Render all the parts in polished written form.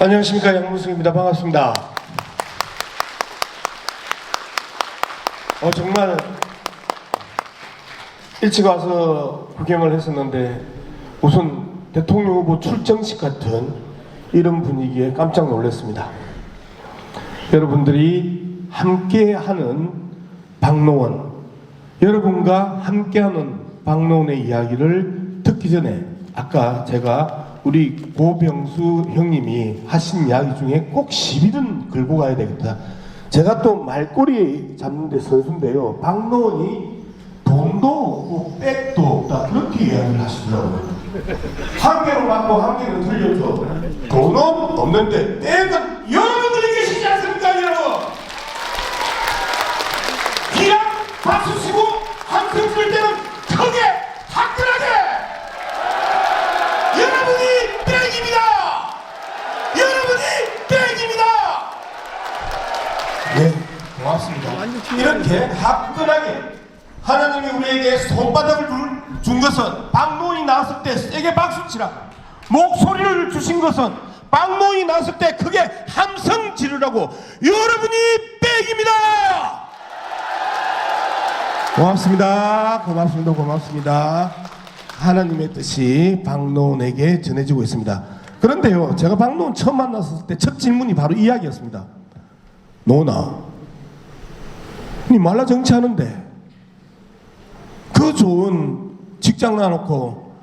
안녕하십니까, 양문승입니다. 반갑습니다. 정말 일찍 와서 구경을 했었는데 우선 대통령 후보 출정식 같은 이런 분위기에 깜짝 놀랐습니다. 여러분들이 함께하는 박노원, 여러분과 함께하는 박노원의 이야기를 듣기 전에 아까 제가 우리 고병수 형님이 하신 이야기 중에 꼭 시비는 걸고 가야 되겠다. 제가 또 말꼬리 잡는데 선수인데요. 박노원이 돈도 없고 백도 없다, 그렇게 이야기를 하시더라고요. 한 개로 맞고 한 개는 틀렸죠. 돈은 없는데 백은 여러분들이 계시지 않습니까, 여러분? 그냥 박수 치고 함성 칠 때는 크게 화끈하게 여러분이 백입니다. 여러분이 백입니다. 네, 고맙습니다. 이렇게 화끈하게 하나님이 우리에게 손바닥을 준 것은 박노인이 나왔을 때 세게 박수치라, 목소리를 주신 것은 박노인이 나왔을 때 크게 함성 지르라고. 여러분이 백입니다. 고맙습니다. 고맙습니다. 고맙습니다. 하나님의 뜻이 박노원에게 전해지고 있습니다. 그런데요, 제가 박노원 처음 만났을 때 첫 질문이 바로 이 이야기였습니다. 노나, 니 말라 정치하는데 그 좋은 직장 놔놓고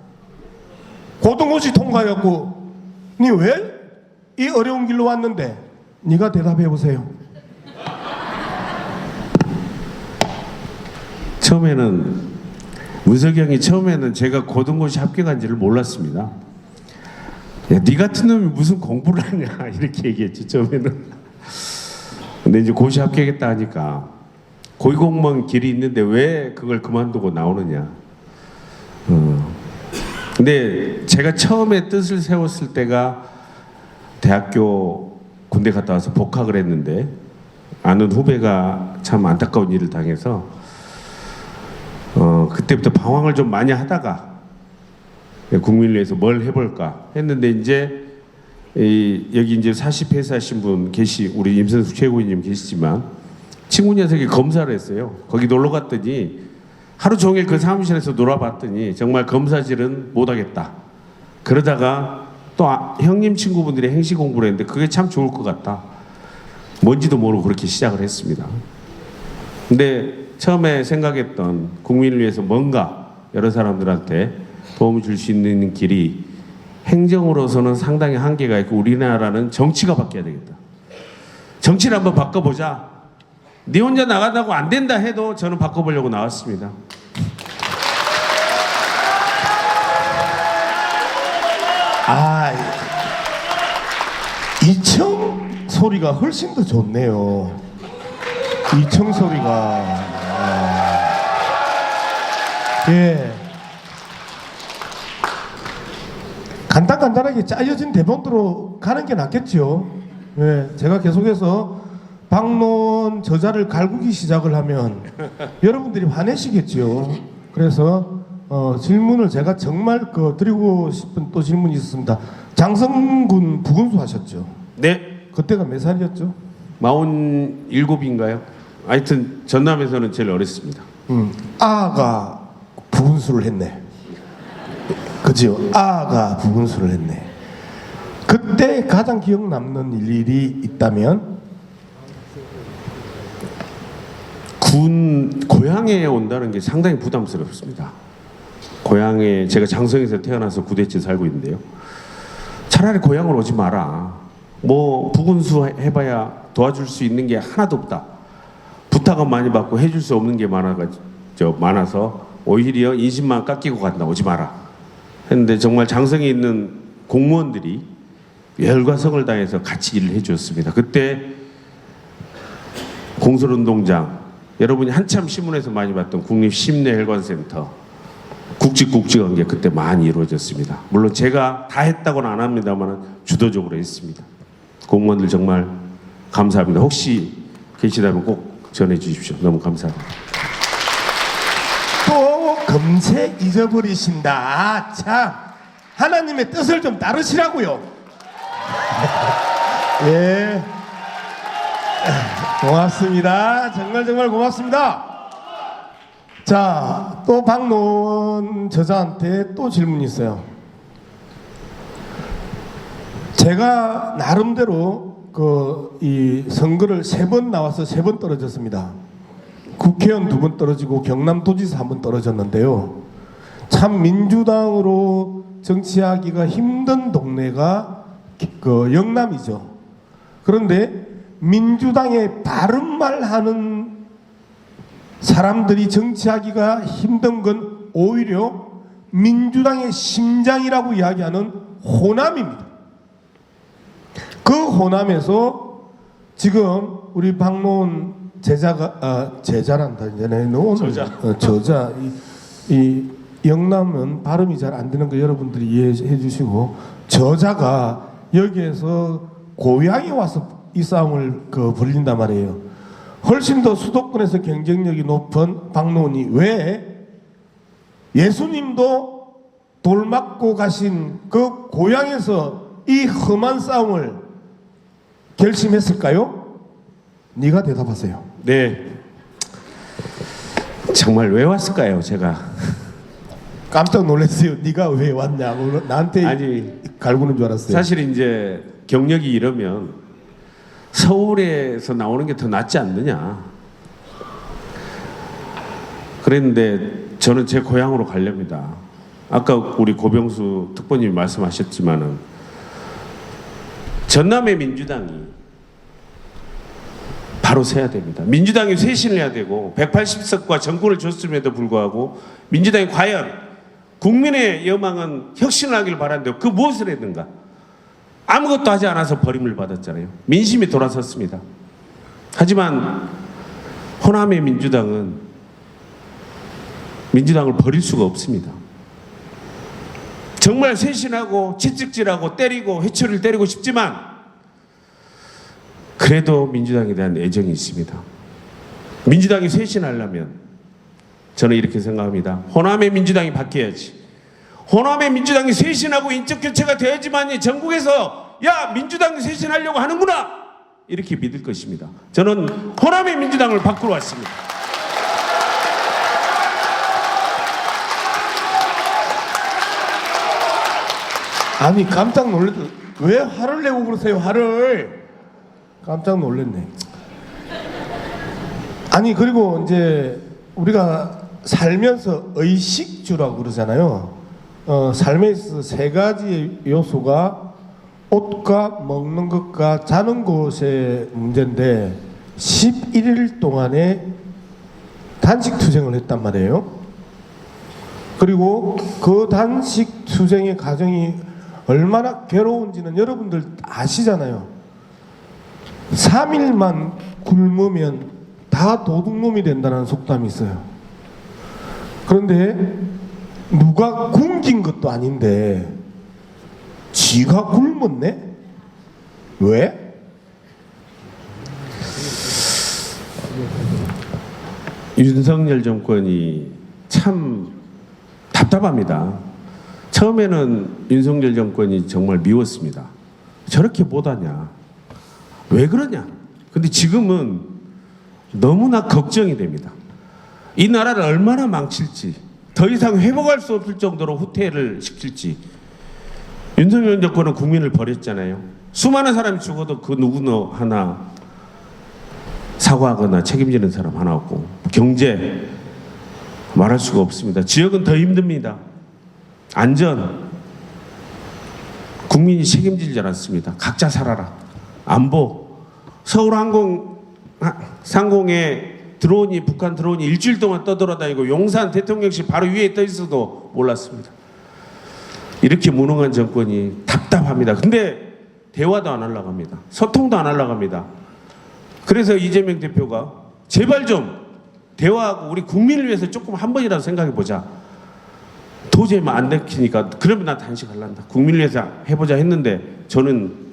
고등고시 통과했고 니 왜 이 어려운 길로 왔는데? 니가 대답해 보세요. 처음에는 문석이 형이 처음에는 제가 고등고시 합격한지를 몰랐습니다. 야, 니 같은 놈이 무슨 공부를 하냐 이렇게 얘기했죠, 처음에는. 근데 이제 고시 합격했다 하니까 고위공무원 길이 있는데 왜 그걸 그만두고 나오느냐. 근데 제가 처음에 뜻을 세웠을 때가 대학교 군대 갔다 와서 복학을 했는데 아는 후배가 참 안타까운 일을 당해서 그때부터 방황을 좀 많이 하다가 국민을 위해서 뭘 해볼까 했는데 이제 여기 이제 40회사신 분 우리 임선숙 최고위님 계시지만 친구 녀석이 검사를 했어요. 거기 놀러 갔더니 하루 종일 그 사무실에서 놀아봤더니 정말 검사질은 못하겠다. 그러다가 또 형님 친구분들이 행시 공부를 했는데 그게 참 좋을 것 같다. 뭔지도 모르고 그렇게 시작을 했습니다. 근데 처음에 생각했던 국민을 위해서 뭔가 여러 사람들한테 도움을 줄 수 있는 길이 행정으로서는 상당히 한계가 있고 우리나라는 정치가 바뀌어야 되겠다. 정치를 한번 바꿔보자. 네 혼자 나간다고 안 된다 해도 저는 바꿔보려고 나왔습니다. 이청 소리가 훨씬 더 좋네요. 이청 소리가. 예. 간단하게 짜여진 대본대로 가는 게 낫겠죠. 예. 제가 계속해서 박노원 저자를 갈구기 시작을 하면 여러분들이 화내시겠죠. 그래서 질문을 제가 정말 드리고 싶은 또 질문이 있었습니다. 장성군 부군수 하셨죠? 네. 그때가 몇 살이었죠? 47인가요? 하여튼 전남에서는 제일 어렸습니다. 아가 부군수를 했네. 그죠? 아가 부군수를 했네. 그때 가장 기억 남는 일이 있다면? 고향에 온다는 게 상당히 부담스럽습니다. 고향에 제가 장성에서 태어나서 구대째 살고 있는데요. 차라리 고향을 오지 마라. 뭐 부군수 해봐야 도와줄 수 있는 게 하나도 없다. 부탁은 많이 받고 해줄 수 없는 게 많아서 오히려 인심만 깎이고 간다. 오지 마라. 했는데 정말 장성에 있는 공무원들이 열과 성을 다해서 같이 일을 해주었습니다. 그때 공설운동장, 여러분이 한참 신문에서 많이 봤던 국립심내혈관센터, 국직국직한 게 그때 많이 이루어졌습니다. 물론 제가 다 했다고는 안 합니다만 주도적으로 했습니다. 공무원들 정말 감사합니다. 혹시 계시다면 꼭 전해 주십시오. 너무 감사합니다. 또 금세 잊어버리신다. 참, 하나님의 뜻을 좀 따르시라고요. 예. 고맙습니다. 정말 고맙습니다. 자, 또 박노원 저자한테 또 질문이 있어요. 제가 나름대로 이 선거를 3번 나와서 3번 떨어졌습니다. 국회의원 2번 떨어지고 경남도지사 1번 떨어졌는데요. 참 민주당으로 정치하기가 힘든 동네가 영남이죠. 그런데 민주당의 바른 말 하는 사람들이 정치하기가 힘든 건 오히려 민주당의 심장이라고 이야기하는 호남입니다. 그 호남에서 지금 우리 박노원 제자란다 이제는 저자 이 영남은 발음이 잘 안 되는 거 여러분들이 이해해 주시고 저자가 여기에서 고향에 와서 이 싸움을 벌린단 말이에요. 훨씬 더 수도권에서 경쟁력이 높은 박노원이 왜 예수님도 돌 맞고 가신 그 고향에서 이 험한 싸움을 결심했을까요? 네가 대답하세요. 네. 정말 왜 왔을까요, 제가? 깜짝 놀랐어요. 네가 왜 왔냐고 나한테 아니, 갈구는 줄 알았어요. 사실 이제 경력이 이러면 서울에서 나오는 게 더 낫지 않느냐. 그랬는데 저는 제 고향으로 가렵니다. 아까 우리 고병수 특보님이 말씀하셨지만은 전남의 민주당이 바로 서야 됩니다. 민주당이 쇄신을 해야 되고 180석과 정권을 줬음에도 불구하고 민주당이 과연 국민의 여망은 혁신을 하길 바라는데 그 무엇을 했는가? 아무것도 하지 않아서 버림을 받았잖아요. 민심이 돌아섰습니다. 하지만 호남의 민주당은 민주당을 버릴 수가 없습니다. 정말 쇄신하고 채찍질하고 때리고 회초리를 때리고 싶지만 그래도 민주당에 대한 애정이 있습니다. 민주당이 쇄신하려면 저는 이렇게 생각합니다. 호남의 민주당이 바뀌어야지. 호남의 민주당이 쇄신하고 인적 교체가 되어야지만이 전국에서 야 민주당이 쇄신하려고 하는구나 이렇게 믿을 것입니다. 저는 호남의 민주당을 바꾸러 왔습니다. 아니 깜짝 놀랐다. 왜 화를 내고 그러세요? 화를 깜짝 놀랐네. 아니 그리고 이제 우리가 살면서 의식주라고 그러잖아요. 삶에 있어서 3가지 요소가 옷과 먹는 것과 자는 것의 문제인데 11일 동안에 단식 투쟁을 했단 말이에요. 그리고 그 단식 투쟁의 과정이 얼마나 괴로운지는 여러분들 아시잖아요. 3일만 굶으면 다 도둑놈이 된다는 속담이 있어요. 그런데 누가 굶긴 것도 아닌데 지가 굶었네? 왜? 윤석열 정권이 참 답답합니다. 처음에는 윤석열 정권이 정말 미웠습니다. 저렇게 못하냐? 왜 그러냐? 근데 지금은 너무나 걱정이 됩니다. 이 나라를 얼마나 망칠지, 더 이상 회복할 수 없을 정도로 후퇴를 시킬지. 윤석열 정권은 국민을 버렸잖아요. 수많은 사람이 죽어도 그 누구나 하나 사과하거나 책임지는 사람 하나 없고, 경제 말할 수가 없습니다. 지역은 더 힘듭니다. 안전 국민이 책임지지 않았습니다. 각자 살아라. 안보 서울 상공에 드론이 북한 드론이 일주일 동안 떠돌아다니고 용산 대통령실 바로 위에 떠 있어도 몰랐습니다. 이렇게 무능한 정권이 답답합니다. 근데 대화도 안 하려고 합니다. 소통도 안 하려고 합니다. 그래서 이재명 대표가 제발 좀 대화하고 우리 국민을 위해서 조금 한 번이라도 생각해 보자. 도저히 안 되니까 그러면 나 단식할란다. 국민을 위해서 해보자 했는데 저는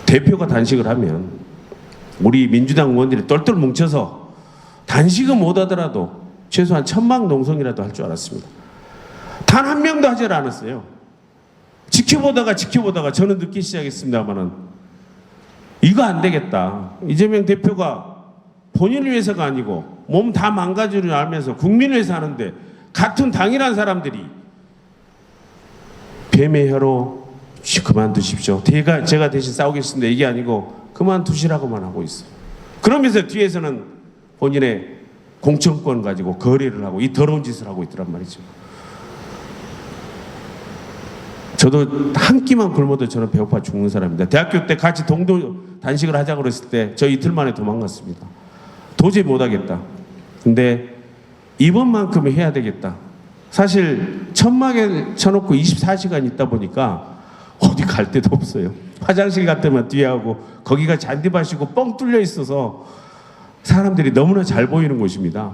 대표가 단식을 하면 우리 민주당 의원들이 똘똘 뭉쳐서 단식은 못하더라도 최소한 천막농성이라도 할 줄 알았습니다. 단 한 명도 하지 않았어요. 지켜보다가 저는 늦기 시작했습니다만은 이거 안 되겠다. 이재명 대표가 본인을 위해서가 아니고 몸 다 망가지는 줄 알면서 국민을 위해서 하는데 같은 당이란 사람들이 뱀의 혀로 그만두십시오. 제가 대신 싸우겠습니다. 이게 아니고 그만두시라고만 하고 있어. 그러면서 뒤에서는 본인의 공천권 가지고 거래를 하고 이 더러운 짓을 하고 있더란 말이죠. 저도 한 끼만 굶어도 저는 배고파 죽는 사람입니다. 대학교 때 같이 동도 단식을 하자고 그랬을 때 저 이틀 만에 도망갔습니다. 도저히 못하겠다. 근데 이번만큼은 해야 되겠다. 사실 천막에 쳐놓고 24시간 있다 보니까 어디 갈 데도 없어요. 화장실 갔다면 뒤에 하고 거기가 잔디밭이고 뻥 뚫려 있어서 사람들이 너무나 잘 보이는 곳입니다.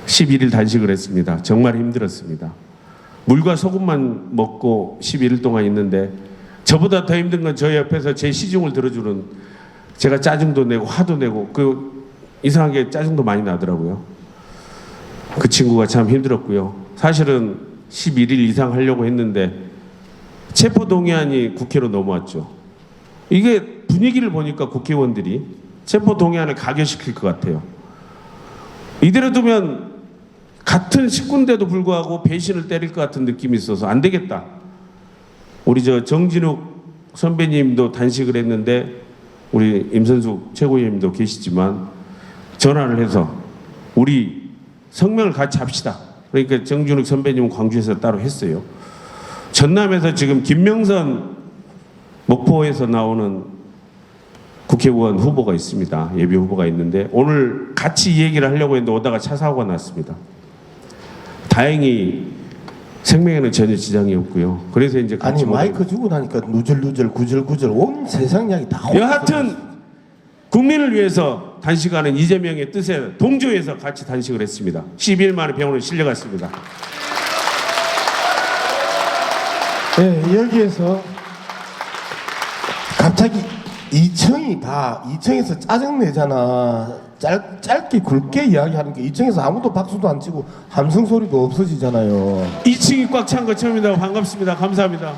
11일 단식을 했습니다. 정말 힘들었습니다. 물과 소금만 먹고 11일 동안 있는데 저보다 더 힘든 건 저 옆에서 제 시중을 들어주는, 제가 짜증도 내고 화도 내고 이상하게 짜증도 많이 나더라고요. 그 친구가 참 힘들었고요. 사실은 11일 이상 하려고 했는데 체포동의안이 국회로 넘어왔죠. 이게 분위기를 보니까 국회의원들이 체포동의안을 가결시킬 것 같아요. 이대로 두면 같은 식구인데도 불구하고 배신을 때릴 것 같은 느낌이 있어서 안 되겠다. 우리 정진욱 선배님도 단식을 했는데 우리 임선숙 최고위원님도 계시지만 전화를 해서 우리 성명을 같이 합시다. 그러니까 정진욱 선배님은 광주에서 따로 했어요. 전남에서 지금 김명선 목포에서 나오는 국회의원 후보가 있습니다. 예비 후보가 있는데 오늘 같이 이 얘기를 하려고 했는데 오다가 차 사고가 났습니다. 다행히 생명에는 전혀 지장이 없고요. 그래서 이제 같이 아니 마이크 주고 나니까 누절누절 구절구절 온 세상 이야기 다 여하튼 국민을 위해서 단식하는 이재명의 뜻에 동조해서 같이 단식을 했습니다. 12일 만에 병원에 실려갔습니다. 네, 여기에서 갑자기 2층에서 짜증내잖아. 짧게 굵게 이야기하는 게 2층에서 아무도 박수도 안 치고 함성 소리도 없어지잖아요. 2층이 꽉 찬 거 처음이다. 반갑습니다. 감사합니다.